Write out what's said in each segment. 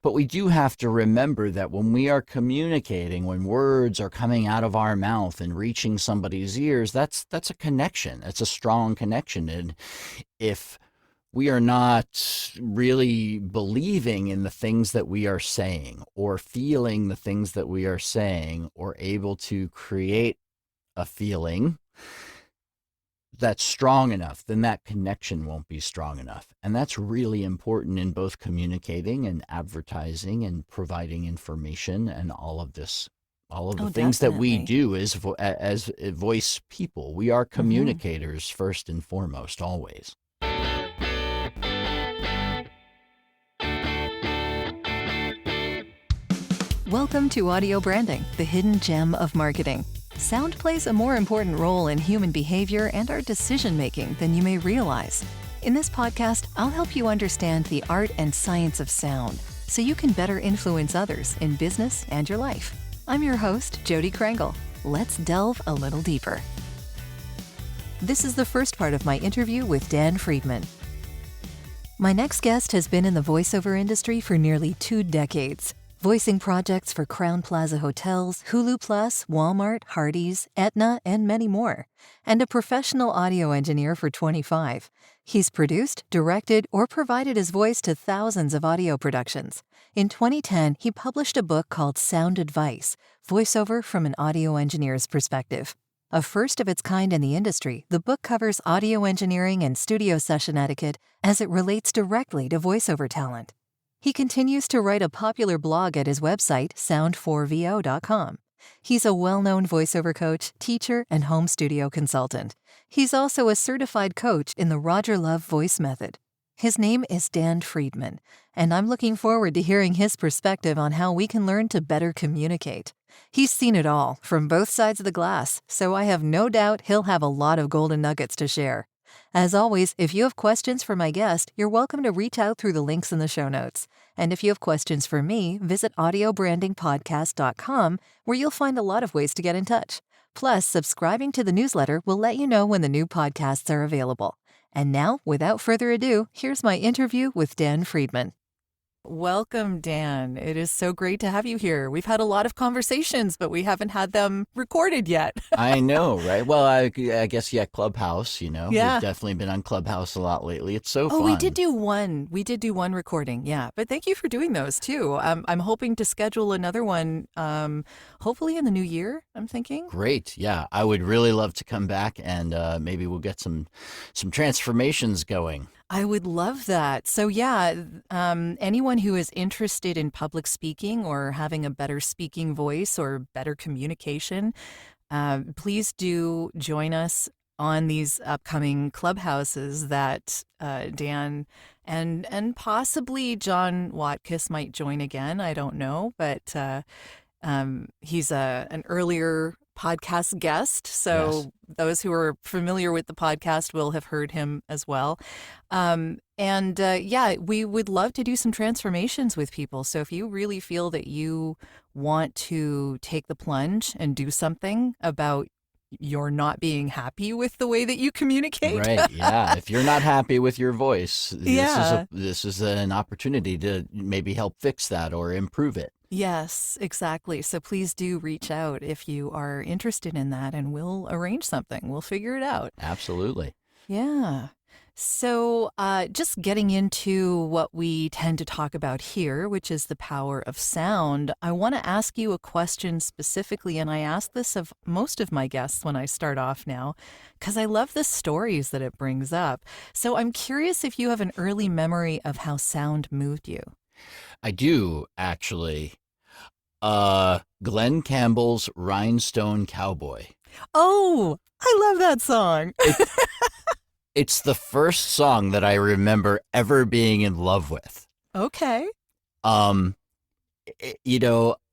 But we do have to remember that when we are communicating, when words are coming out of our mouth and reaching somebody's ears, that's a connection. That's a strong connection. And if we are not really believing in the things that we are saying or feeling the things that we are saying or able to create a feeling that's strong enough, then that connection won't be strong enough. And that's really important in both communicating and advertising and providing information and all of this, all of the Oh, things that we definitely. do as voice people. We are Hmm. communicators first and foremost, always. Welcome to Audio Branding, the hidden gem of marketing. Sound plays a more important role in human behavior and our decision-making than you may realize. In this podcast, I'll help you understand the art and science of sound so you can better influence others in business and your life. I'm your host, Jody Krangle. Let's delve a little deeper. This is the first part of my interview with Dan Friedman. My next guest has been in the voiceover industry for nearly 2 decades, voicing projects for Crowne Plaza Hotels, Hulu Plus, Walmart, Hardees, Aetna, and many more, and a professional audio engineer for 25. He's produced, directed, or provided his voice to thousands of audio productions. In 2010, he published a book called Sound Advice: Voiceover from an Audio Engineer's Perspective. A first of its kind in the industry, the book covers audio engineering and studio session etiquette as it relates directly to voiceover talent. He continues to write a popular blog at his website, sound4vo.com. He's a well-known voiceover coach, teacher, and home studio consultant. He's also a certified coach in the Roger Love Voice Method. His name is Dan Friedman, and I'm looking forward to hearing his perspective on how we can learn to better communicate. He's seen it all from both sides of the glass, so I have no doubt he'll have a lot of golden nuggets to share. As always, if you have questions for my guest, you're welcome to reach out through the links in the show notes. And if you have questions for me, visit audiobrandingpodcast.com, where you'll find a lot of ways to get in touch. Plus, subscribing to the newsletter will let you know when the new podcasts are available. And now, without further ado, here's my interview with Dan Friedman. Welcome, Dan. It is so great to have you here. We've had a lot of conversations, but we haven't had them recorded yet. I know, right? Well, I guess, yeah, Clubhouse, we've Yeah. definitely been on Clubhouse a lot lately. It's so Oh, we did fun. do one. We did do one recording, yeah. But thank you for doing those too. I'm hoping to schedule another one, hopefully in the new year, I'm thinking. Great. Yeah, I would really love to come back and maybe we'll get some transformations going. I would love that. So yeah, anyone who is interested in public speaking or having a better speaking voice or better communication, please do join us on these upcoming clubhouses that Dan and possibly John Watkiss might join again. I don't know, but he's an earlier podcast guest, Yes. so those who are familiar with the podcast will have heard him as well. Yeah, we would love to do some transformations with people. So if you really feel that you want to take the plunge and do something about your not being happy with the way that you communicate. Right. Yeah. If you're not happy with your voice, Yeah. this is an opportunity to maybe help fix that or improve it. Yes, exactly. So please do reach out if you are interested in that and we'll arrange something. We'll figure it out. Absolutely. Yeah. So, just getting into what we tend to talk about here, which is the power of sound, I want to ask you a question specifically, and I ask this of most of my guests when I start off now, because I love the stories that it brings up. So, I'm curious if you have an early memory of how sound moved you. I do actually. Glenn Campbell's Rhinestone Cowboy. Oh, I love that song. It, it's the first song that I remember ever being in love with. Okay. Um,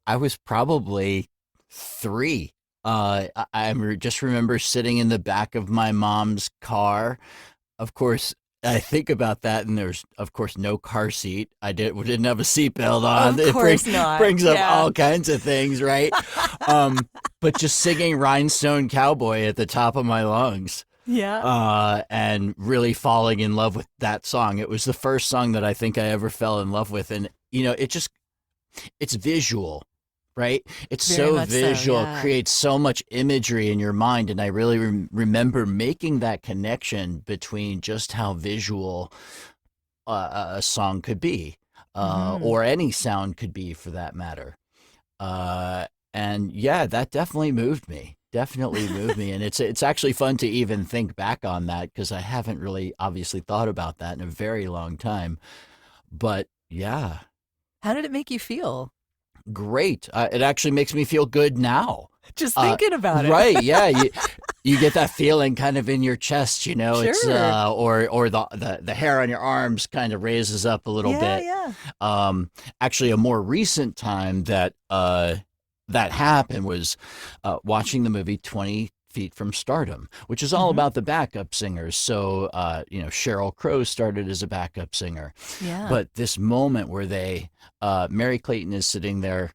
I was probably 3. Just remember sitting in the back of my mom's car. Of course, I think about that, and there's, of course, no car seat. We didn't have a seatbelt on. Of course not. Brings up Yeah. all kinds of things, right? But just singing Rhinestone Cowboy at the top of my lungs. Yeah. And really falling in love with that song. It was the first song that I think I ever fell in love with. And, it's visual, right? It's Very so much so, visual, it yeah. creates so much imagery in your mind. And I really remember making that connection between just how visual a song could be, Hmm. or any sound could be for that matter. Uh, and yeah, that definitely moved me. Definitely moved me, and it's actually fun to even think back on that because I haven't really obviously thought about that in a very long time. But yeah, How did it make you feel? great. It actually makes me feel good now. Just Uh, thinking about it. right? Yeah, you get that feeling kind of in your chest. It's Sure. or the hair on your arms kind of raises up a little Yeah, bit. yeah. Um, Actually, a more recent time that happened was watching the movie 20 Feet from Stardom, which is all Hmm. about the backup singers. So, Sheryl Crow started as a backup singer. Yeah. But this moment where Mary Clayton is sitting there,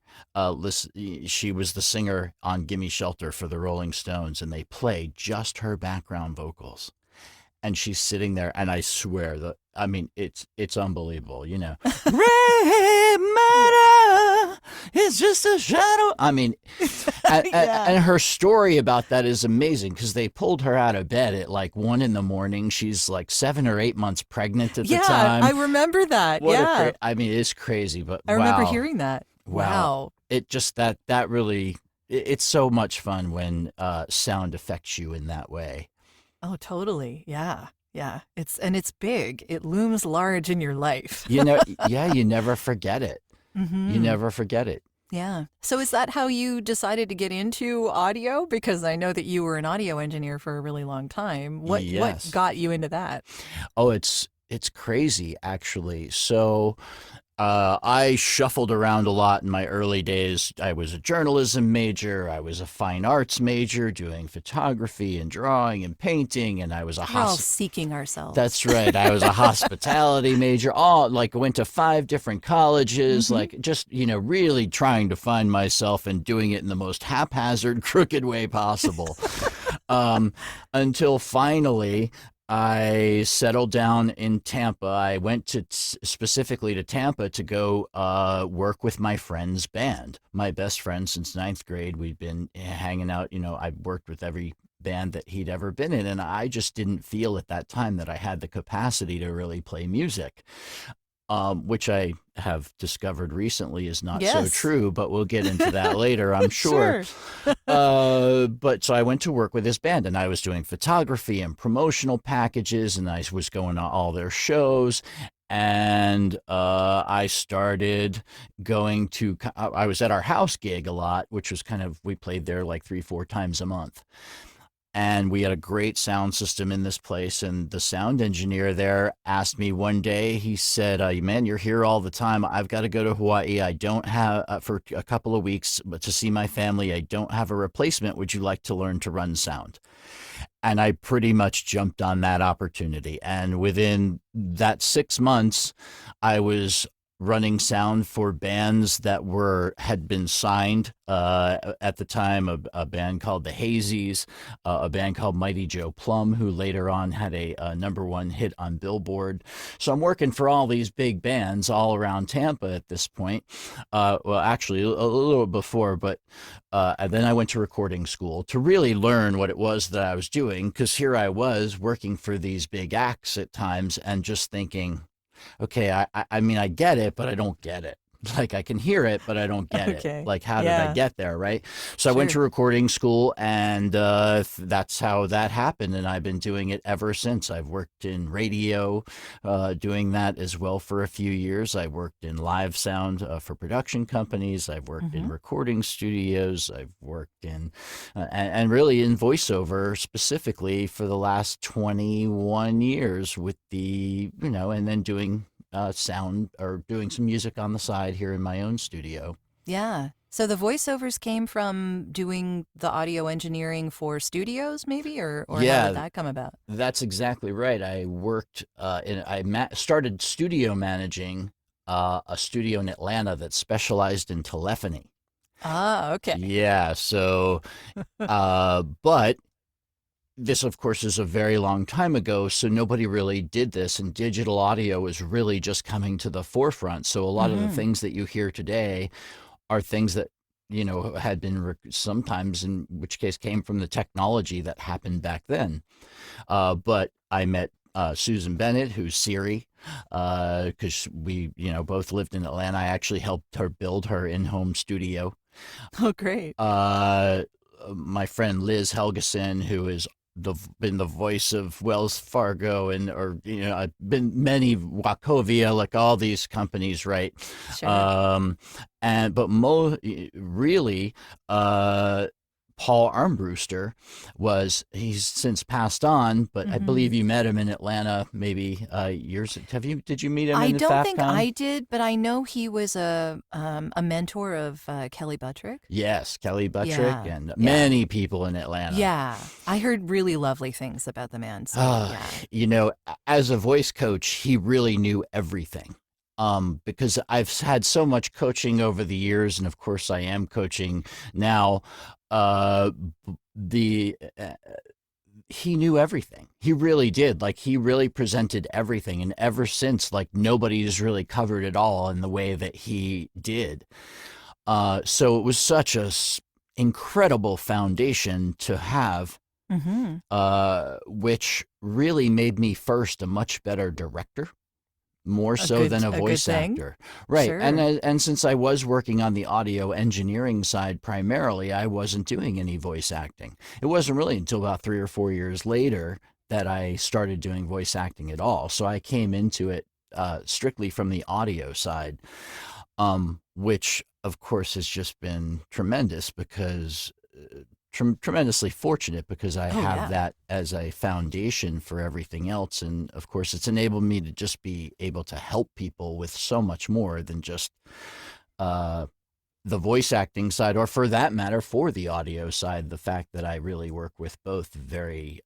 she was the singer on Gimme Shelter for the Rolling Stones, and they play just her background vocals. And she's sitting there, and I swear I mean, it's unbelievable, Gray matter is just a shadow. I mean, Yeah. and her story about that is amazing because they pulled her out of bed at like 1 a.m. She's like 7 or 8 months pregnant at the Yeah, I time. remember that. What a Yeah. I mean, it's crazy, but I remember wow, hearing that. wow. Wow. It just that really it's so much fun when sound affects you in that way. Oh, totally. Yeah. Yeah. It's big. It looms large in your life. Yeah, you never forget it. You Hmm. never forget it. Yeah. So is that how you decided to get into audio? Because I know that you were an audio engineer for a really long time. What Yes. got you into that? Oh, it's crazy actually. So I shuffled around a lot in my early days. I was a journalism major. I was a fine arts major doing photography and drawing and painting. And I was a We're all seeking ourselves. That's right. I was a hospitality major. All like went to 5 different colleges, Hmm. like just, really trying to find myself and doing it in the most haphazard, crooked way possible. um, until finally I settled down in Tampa. I went specifically to Tampa to go work with my friend's band. My best friend since ninth grade. We'd been hanging out. I've worked with every band that he'd ever been in, and I just didn't feel at that time that I had the capacity to really play music, which I have discovered recently is not so Yes. true, but we'll get into that later, I'm sure. Sure. But so I went to work with this band, and I was doing photography and promotional packages, and I was going to all their shows. And I started going to, I was at our house gig a lot, which was we played there like 3, 4 times a month. And we had a great sound system in this place. And the sound engineer there asked me one day, he said, man, you're here all the time. I've got to go to Hawaii. I don't have, for a couple of weeks, but to see my family, I don't have a replacement. Would you like to learn to run sound? And I pretty much jumped on that opportunity. And within that 6 months, I was running sound for bands that had been signed at the time, a band called the Hazies, a band called Mighty Joe Plum, who later on had a #1 hit on Billboard. So I'm working for all these big bands all around Tampa at this point. Well, actually, a little before, but and then I went to recording school to really learn what it was that I was doing, because here I was working for these big acts at times and just thinking, okay, I mean, I get it, but I don't get it. Like I can hear it, but I don't get it. Okay. Like, how did I Yeah. get there? Right. So I went Sure. to recording school, and that's how that happened. And I've been doing it ever since. I've worked in radio, doing that as well for a few years. I worked in live sound for production companies. I've worked in Hmm. recording studios. I've worked in, and really in voiceover specifically for the last 21 years with and then doing sound or doing some music on the side here in my own studio. Yeah. So the voiceovers came from doing the audio engineering for studios, maybe, or how did Yeah, that come about? that's exactly right. I worked started studio managing a studio in Atlanta that specialized in telephony. Ah, okay. Yeah, so but this, of course, is a very long time ago, so nobody really did this, and digital audio is really just coming to the forefront. So a lot of the things that you hear today are things that, had been sometimes, in which case, came from the technology that happened back then. But I met Susan Bennett, who's Siri, because we, both lived in Atlanta. I actually helped her build her in-home studio. Oh, great. My friend Liz Helgeson, who has been the voice of Wells Fargo I've been many Wachovia, like all these companies, right? Sure. Really, Paul Armbruster he's since passed on, but I believe you met him in Atlanta maybe years. Did you meet him I in the don't think FAFCon? I did, but I know he was a mentor of Kelly Buttrick. Yes, Kelly Buttrick Yeah, and yeah, many people in Atlanta. yeah. I heard really lovely things about the man. So As a voice coach, he really knew everything. Because I've had so much coaching over the years, and of course I am coaching now. Uh, the He knew everything. He really did. Like, he really presented everything, and ever since, like, nobody's really covered it all in the way that he did. So it was such a incredible foundation to have, which really made me first a much better director, more so than a a good voice thing. actor. Right. Sure. And since I was working on the audio engineering side primarily, I wasn't doing any voice acting. It wasn't really until about 3 or 4 years later that I started doing voice acting at all. So I came into it strictly from the audio side, which of course has just been tremendous because tremendously fortunate because I have that as a foundation for everything else. And of course, it's enabled me to just be able to help people with so much more than just the voice acting side, or for that matter, for the audio side. The fact that I really work with both very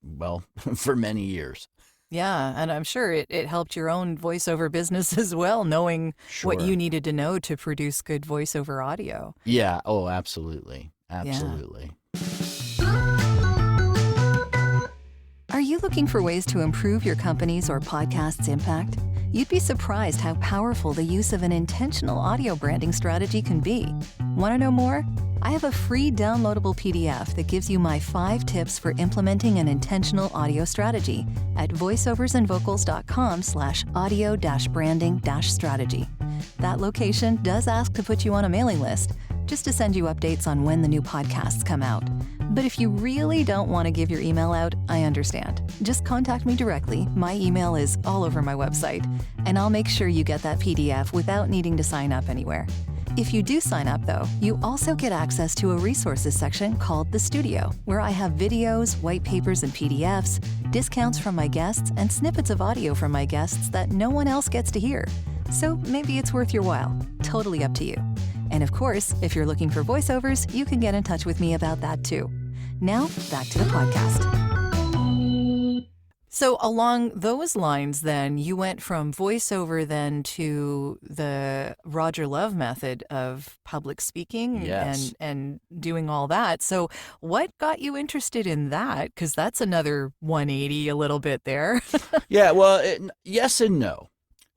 well for many years. Yeah, and I'm sure it helped your own voiceover business as well, knowing what Sure. you needed to know to produce good voiceover audio. Yeah. Oh, absolutely. Yeah. Absolutely. Are you looking for ways to improve your company's or podcast's impact? You'd be surprised how powerful the use of an intentional audio branding strategy can be. Want to know more? I have a free downloadable PDF that gives you my 5 tips for implementing an intentional audio strategy at voiceoversandvocals.com/audio-branding-strategy. That location does ask to put you on a mailing list, just to send you updates on when the new podcasts come out. But if you really don't want to give your email out, I understand. Just contact me directly. My email is all over my website, and I'll make sure you get that PDF without needing to sign up anywhere. If you do sign up, though, you also get access to a resources section called The Studio, where I have videos, white papers, and PDFs, discounts from my guests, and snippets of audio from my guests that no one else gets to hear. So maybe it's worth your while. Totally up to you. And of course, if you're looking for voiceovers, you can get in touch with me about that too. Now, back to the podcast. So along those lines, then, you went from voiceover then to the Roger Love method of public speaking. Yes. and doing all that. So what got you interested in that? Because that's another 180 a little bit there. Yeah. Well, yes and no.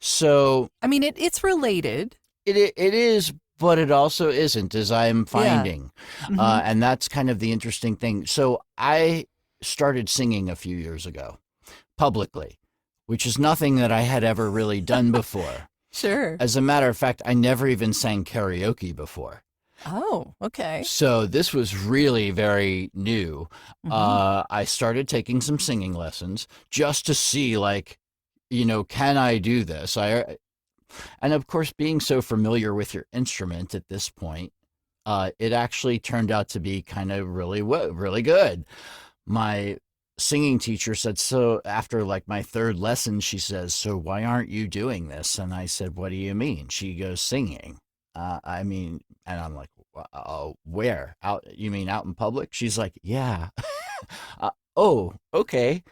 So I mean, it's related. it is, but it also isn't, as I'm finding. And that's kind of the interesting thing. So I started singing a few years ago publicly, which is nothing that I had ever really done before. Sure. As a matter of fact, I never even sang karaoke before. Oh, okay. So this was really very new. I started taking some singing lessons just to see, like, can I do this? And of course, being so familiar with your instrument at this point, it actually turned out to be kind of really good. My singing teacher said, so after like my 3rd lesson, she says, so why aren't you doing this? And I said, what do you mean? She goes, singing. And I'm like, where? You mean out in public? She's like, yeah. Oh, okay.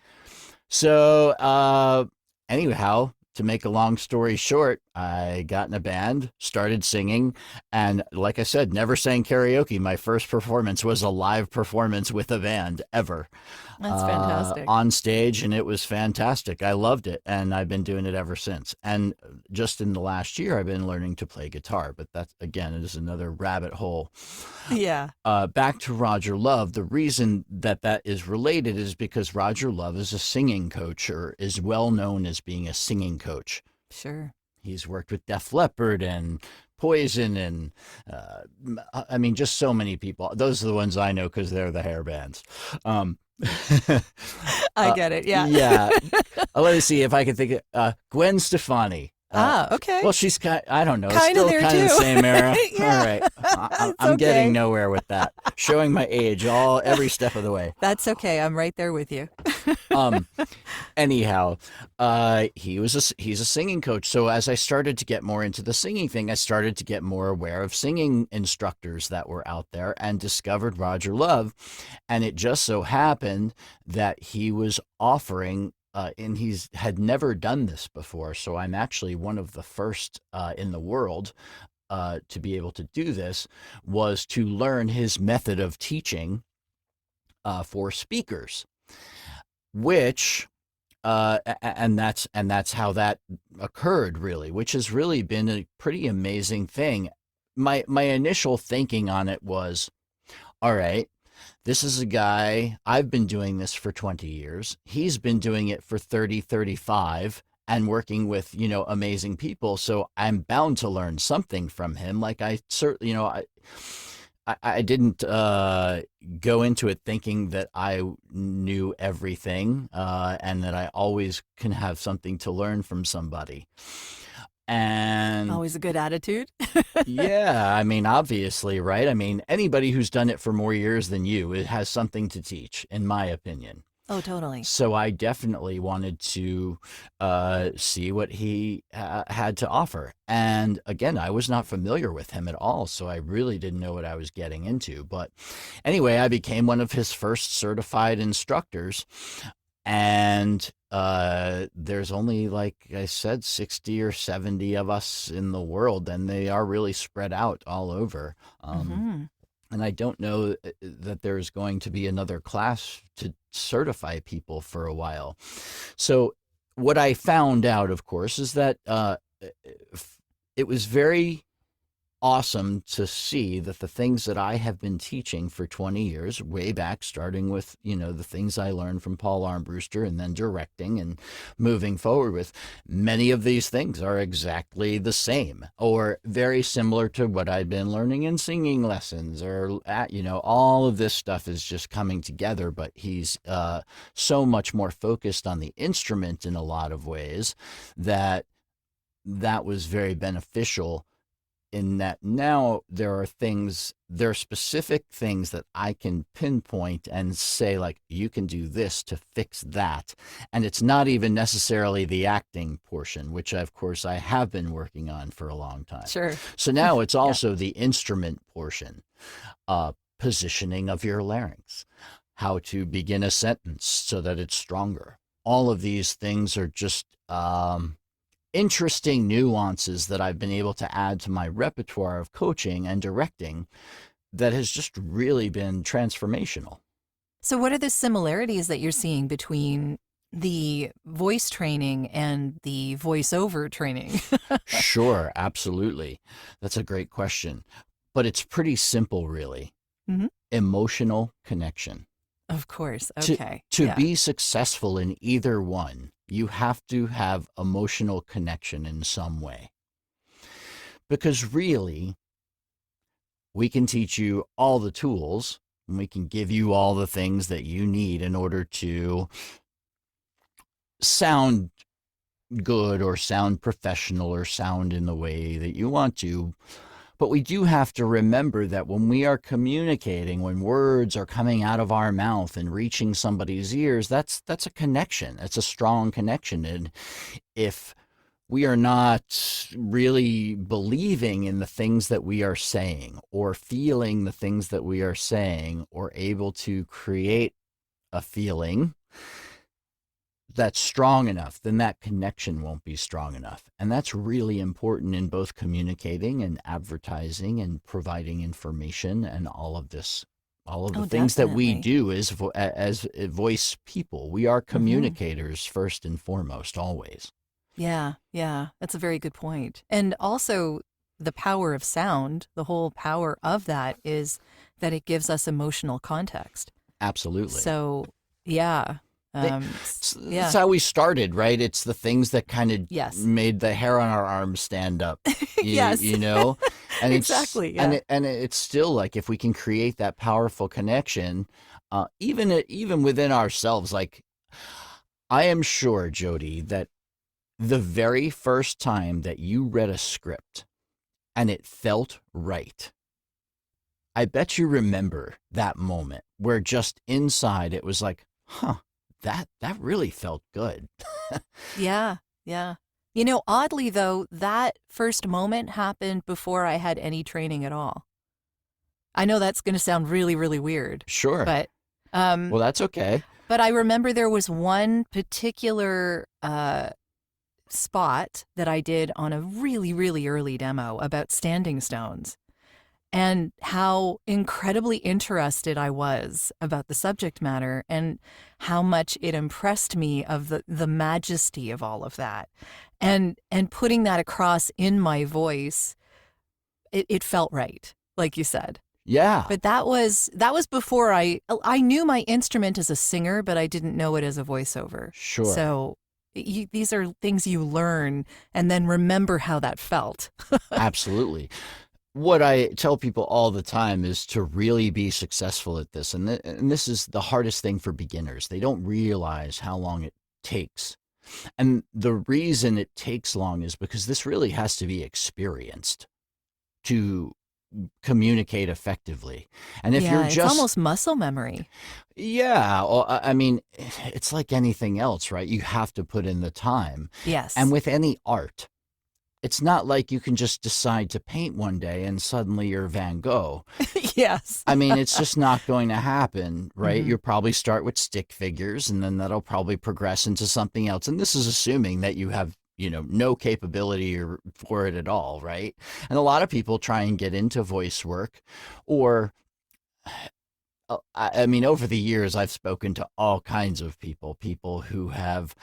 So anyhow, to make a long story short, I got in a band, started singing, and like I said, never sang karaoke. My first performance was a live performance with a band ever That's fantastic. on stage, and it was fantastic. I loved it, and I've been doing it ever since. And just in the last year, I've been learning to play guitar, but that, again, is another rabbit hole. Yeah. Back to Roger Love, the reason that that is related is because Roger Love is a singing coach, or is well known as being a singing coach. Sure. He's worked with Def Leppard and Poison and I mean, just so many people. Those are the ones I know because they're the hair bands. Um, I get it. Yeah. yeah. Let me see if I can think of Gwen Stefani. Okay. Well, she's I don't know. Kinda Still there kind of the too. same era. Yeah. All right. It's I'm okay. getting nowhere with that. Showing my age every step of the way. That's okay. I'm right there with you. Anyhow, he's a singing coach. So as I started to get more into the singing thing, I started to get more aware of singing instructors that were out there and discovered Roger Love. And it just so happened that he was offering and he's had never done this before. So I'm actually one of the first in the world to be able to do this, was to learn his method of teaching for speakers, which and that's how that occurred, really, which has really been a pretty amazing thing. My initial thinking on it was, all right, this is a guy, I've been doing this for 20 years. He's been doing it for 30, 35 and working with, amazing people. So I'm bound to learn something from him. Like I certainly, I didn't go into it thinking that I knew everything and that I always can have something to learn from somebody. And Always a good attitude. yeah, I mean, obviously, right? I mean, anybody who's done it for more years than you, it has something to teach, in my opinion. Oh, totally. So I definitely wanted to see what he had to offer. And again, I was not familiar with him at all, so I really didn't know what I was getting into. But anyway, I became one of his first certified instructors. And there's only, like I said, 60 or 70 of us in the world, and they are really spread out all over. And I don't know that there's going to be another class to certify people for a while. So what I found out, of course, is that it was very awesome to see that the things that I have been teaching for 20 years, way back, starting with, the things I learned from Paul Armbruster and then directing and moving forward with, many of these things are exactly the same or very similar to what I'd been learning in singing lessons, or, all of this stuff is just coming together, but he's so much more focused on the instrument in a lot of ways that was very beneficial, in that now there are specific things that I can pinpoint and say, like, you can do this to fix that. And it's not even necessarily the acting portion, which of course I have been working on for a long time. Sure. So now it's also the instrument portion, positioning of your larynx, how to begin a sentence so that it's stronger. All of these things are just, interesting nuances that I've been able to add to my repertoire of coaching and directing that has just really been transformational. So what are the similarities that you're seeing between the voice training and the voiceover training? Sure, absolutely. That's a great question. But it's pretty simple, really. Mhm. Emotional connection. Of course. Okay. To Yeah. be successful in either one, you have to have emotional connection in some way. Because really, we can teach you all the tools, and we can give you all the things that you need in order to sound good or sound professional or sound in the way that you want to. But we do have to remember that when we are communicating, when words are coming out of our mouth and reaching somebody's ears, that's a connection. It's a strong connection. And if we are not really believing in the things that we are saying, or feeling the things that we are saying, or able to create a feeling, that's strong enough, then that connection won't be strong enough. And that's really important in both communicating and advertising and providing information and all of this, all of the Oh, things that we definitely. do as voice people. We are Hmm. communicators first and foremost, always. Yeah, yeah, that's a very good point. And also, the power of sound, the whole power of that is that it gives us emotional context. Absolutely. So, yeah, It's yeah, how we started, right? It's the things that kind of yes, made the hair on our arms stand up, yes, you know? And exactly, yeah. it's still like if we can create that powerful connection, even within ourselves, like I am sure, Jody, that the very first time that you read a script and it felt right, I bet you remember that moment where just inside it was like, huh, that really felt good. Yeah, yeah. Oddly though, that first moment happened before I had any training at all. I know that's going to sound really, really weird, Sure. but um, Well, that's okay. but I remember there was one particular spot that I did on a really, really early demo about standing stones and how incredibly interested I was about the subject matter and how much it impressed me of the majesty of all of that. And putting that across in my voice, it felt right, like you said. Yeah, But that was before I knew my instrument as a singer, but I didn't know it as a voiceover. sure. So these are things you learn and then remember how that felt. Absolutely. What I tell people all the time is to really be successful at this. And this is the hardest thing for beginners. They don't realize how long it takes. And the reason it takes long is because this really has to be experienced to communicate effectively. And if you're Yeah, it's just, almost muscle memory. yeah, well, I mean, it's like anything else, right? You have to put in the time. And Yes. with any art, it's not like you can just decide to paint one day and suddenly you're Van Gogh. Yes. I mean, it's just not going to happen, right? Hmm. You'll probably start with stick figures and then that'll probably progress into something else. And this is assuming that you have, no capability for it at all, right? And a lot of people try and get into voice work or I mean, over the years, I've spoken to all kinds of people who have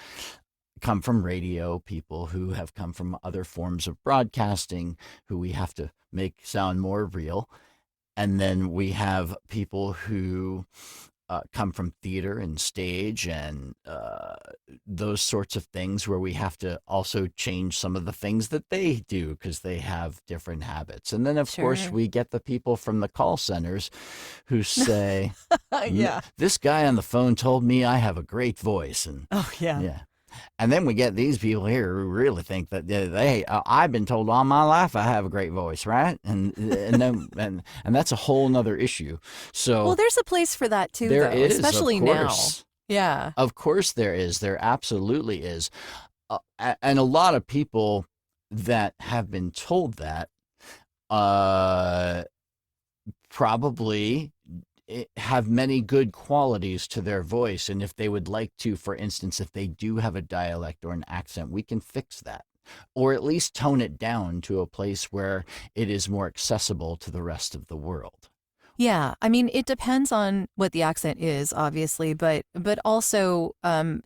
come from radio, people who have come from other forms of broadcasting, who we have to make sound more real. And then we have people who come from theater and stage and those sorts of things where we have to also change some of the things that they do because they have different habits. And then, of course, Sure. we get the people from the call centers who say, Yeah. This guy on the phone told me I have a great voice. And Oh, yeah. yeah. And then we get these people here who really think that I've been told all my life I have a great voice, right? And that's a whole nother issue. Well, So there's a place for that too, there though, is, of especially now. course. Yeah. Of course there is. There absolutely is. And a lot of people that have been told that uh, probably have many good qualities to their voice. And if they would like to, for instance, if they do have a dialect or an accent, we can fix that. Or at least tone it down to a place where it is more accessible to the rest of the world. Yeah, I mean, it depends on what the accent is, obviously, but also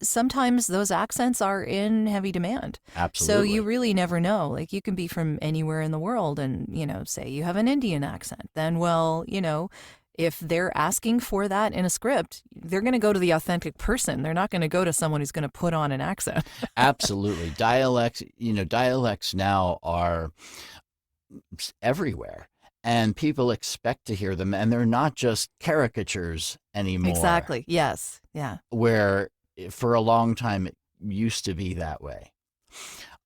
sometimes those accents are in heavy demand. So you Absolutely. really never know. Like you can be from anywhere in the world, and say you have an Indian accent. Then, well, if they're asking for that in a script, they're going to go to the authentic person. They're not going to go to someone who's going to put on an accent. Absolutely. Dialects now are everywhere. And people expect to hear them, and they're not just caricatures anymore, Exactly. Yes. Yeah. where for a long time it used to be that way.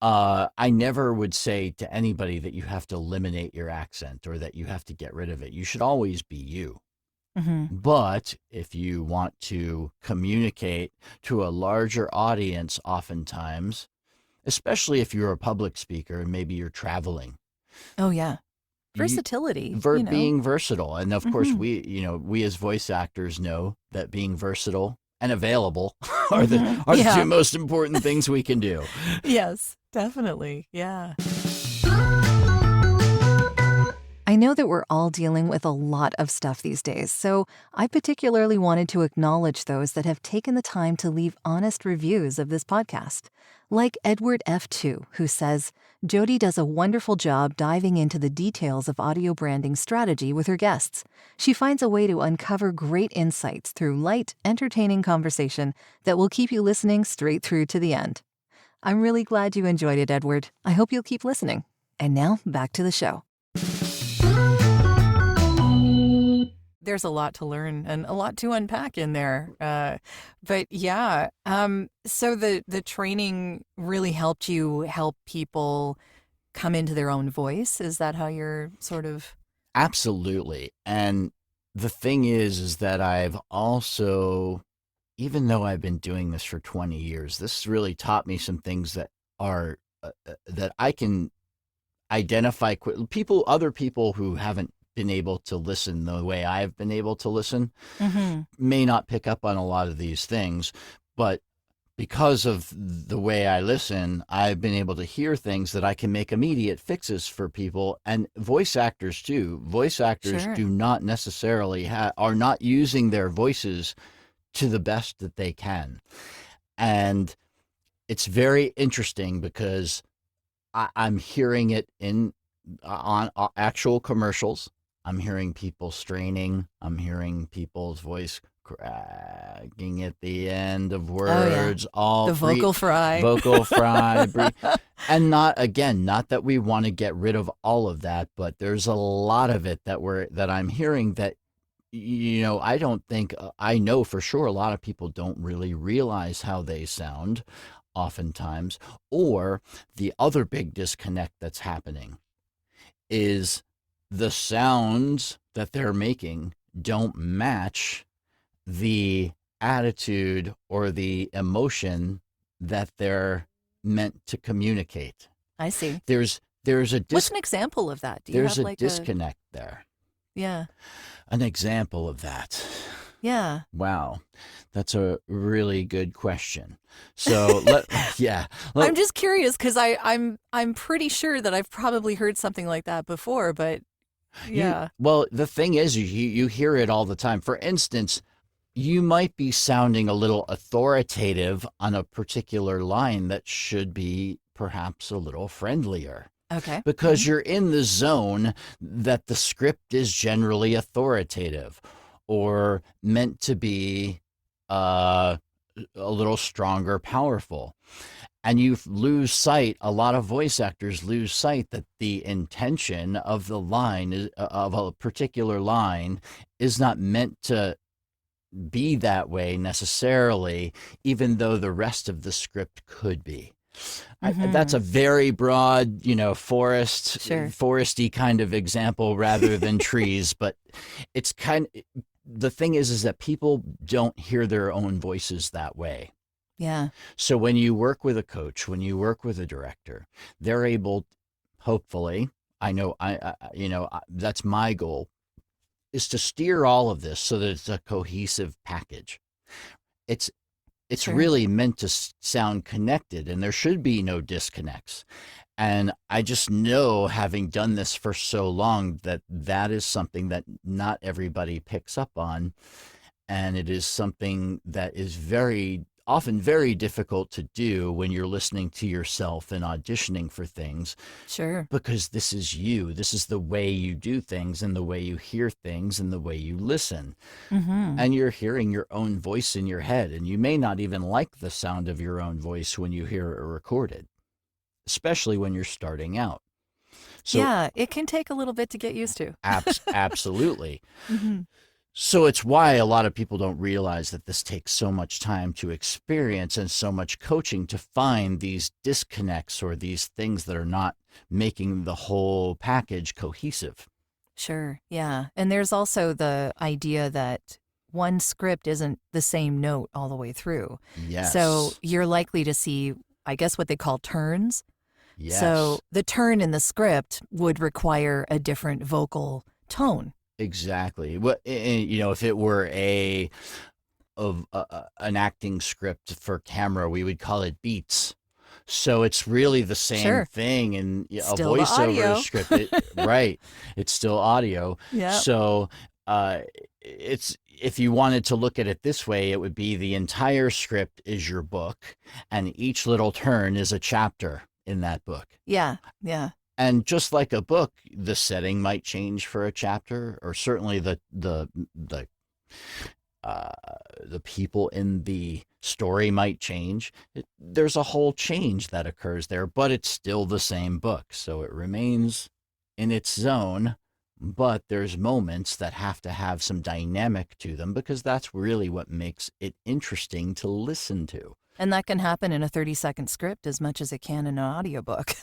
I never would say to anybody that you have to eliminate your accent or that you have to get rid of it. You should always be you. Hmm. But if you want to communicate to a larger audience, oftentimes, especially if you're a public speaker and maybe you're traveling, Oh, yeah. you, Versatility. being versatile. And of course, Hmm. we as voice actors know that being versatile and available are the Yeah. two most important things we can do. Yes, definitely. Yeah. I know that we're all dealing with a lot of stuff these days, so I particularly wanted to acknowledge those that have taken the time to leave honest reviews of this podcast. Like Edward F2, who says, Jody does a wonderful job diving into the details of audio branding strategy with her guests. She finds a way to uncover great insights through light, entertaining conversation that will keep you listening straight through to the end. I'm really glad you enjoyed it, Edward. I hope you'll keep listening. And now, back to the show. There's a lot to learn and a lot to unpack in there. But yeah, so the training really helped you help people come into their own voice. Is that how you're sort of? Absolutely. And the thing is that I've also, even though I've been doing this for 20 years, this really taught me some things that are that I can identify other people who haven't been able to listen the way I've been able to listen may not pick up on a lot of these things, but because of the way I listen, I've been able to hear things that I can make immediate fixes for people, and voice actors too. Voice actors Sure. do not necessarily are not using their voices to the best that they can. And it's very interesting because I'm hearing it on actual commercials. I'm hearing people straining. I'm hearing people's voice cracking at the end of words. All The vocal fry. Vocal fry. And not that we want to get rid of all of that, but there's a lot of it that I'm hearing that, I don't think, I know for sure a lot of people don't really realize how they sound oftentimes. Or the other big disconnect that's happening is the sounds that they're making don't match the attitude or the emotion that they're meant to communicate. I see. There's What's an example of that? Do you there's have a like disconnect there. Yeah. An example of that. Yeah. Wow. That's a really good question. So I'm just curious because I'm pretty sure that I've probably heard something like that before, but yeah. Well, the thing is, you hear it all the time. For instance, you might be sounding a little authoritative on a particular line that should be perhaps a little friendlier. Okay. Because you're in the zone that the script is generally authoritative or meant to be a little stronger, powerful. And you lose sight, a lot of voice actors lose sight that the intention of the line, of a particular line, is not meant to be that way necessarily, even though the rest of the script could be. That's a very broad, foresty kind of example rather than trees, but it's the thing is that people don't hear their own voices that way. Yeah. So when you work with a coach, when you work with a director, they're able, hopefully, that's my goal, is to steer all of this so that it's a cohesive package. It's Sure. really meant to sound connected, and there should be no disconnects. And I just know, having done this for so long, that is something that not everybody picks up on. And it is something that is often very difficult to do when you're listening to yourself and auditioning for things. Sure. Because this is you. This is the way you do things and the way you hear things and the way you listen. And you're hearing your own voice in your head. And you may not even like the sound of your own voice when you hear it recorded, especially when you're starting out. So, yeah, it can take a little bit to get used to. Absolutely. So it's why a lot of people don't realize that this takes so much time to experience and so much coaching to find these disconnects or these things that are not making the whole package cohesive. Sure. Yeah. And there's also the idea that one script isn't the same note all the way through. Yes. So you're likely to see, I guess, what they call turns. Yes. So the turn in the script would require a different vocal tone. Exactly. If it were a of an acting script for camera, we would call it beats. So it's really the same Sure. thing in a Still the voiceover audio. script. Right. It's still audio. Yeah. So it's if you wanted to look at it this way, it would be the entire script is your book, and each little turn is a chapter in that book. Yeah. Yeah. And just like a book, the setting might change for a chapter, or certainly the people in the story might change. There's a whole change that occurs there, but it's still the same book. So it remains in its zone, but there's moments that have to have some dynamic to them because that's really what makes it interesting to listen to. And that can happen in a 30-second script as much as it can in an audiobook.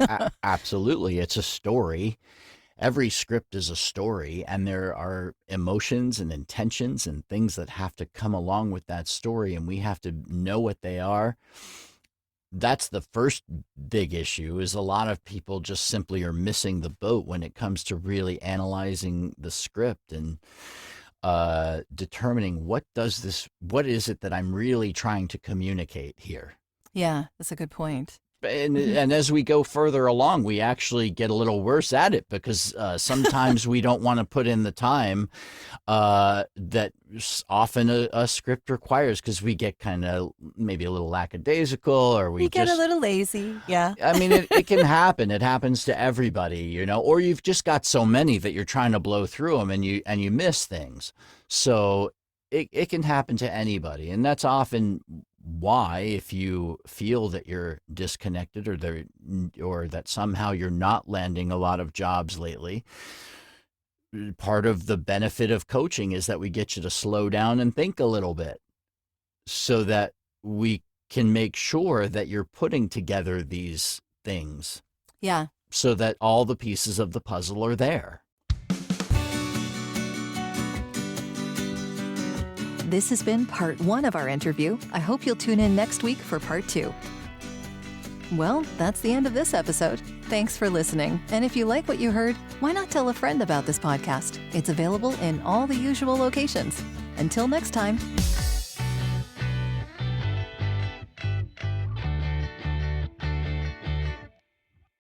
Absolutely. It's a story. Every script is a story, and there are emotions and intentions and things that have to come along with that story, and we have to know what they are. That's the first big issue, is a lot of people just simply are missing the boat when it comes to really analyzing the script and determining what is it that I'm really trying to communicate here. Yeah, that's a good point. And as we go further along, we actually get a little worse at it because sometimes we don't want to put in the time that often a script requires because we get kind of maybe a little lackadaisical, or we get a little lazy. Yeah. I mean, it can happen. It happens to everybody, or you've just got so many that you're trying to blow through them and you miss things. So it can happen to anybody. And that's often why, if you feel that you're disconnected or that somehow you're not landing a lot of jobs lately, part of the benefit of coaching is that we get you to slow down and think a little bit so that we can make sure that you're putting together these things. Yeah. So that all the pieces of the puzzle are there. This has been part 1 of our interview. I hope you'll tune in next week for part 2. Well, that's the end of this episode. Thanks for listening. And if you like what you heard, why not tell a friend about this podcast? It's available in all the usual locations. Until next time.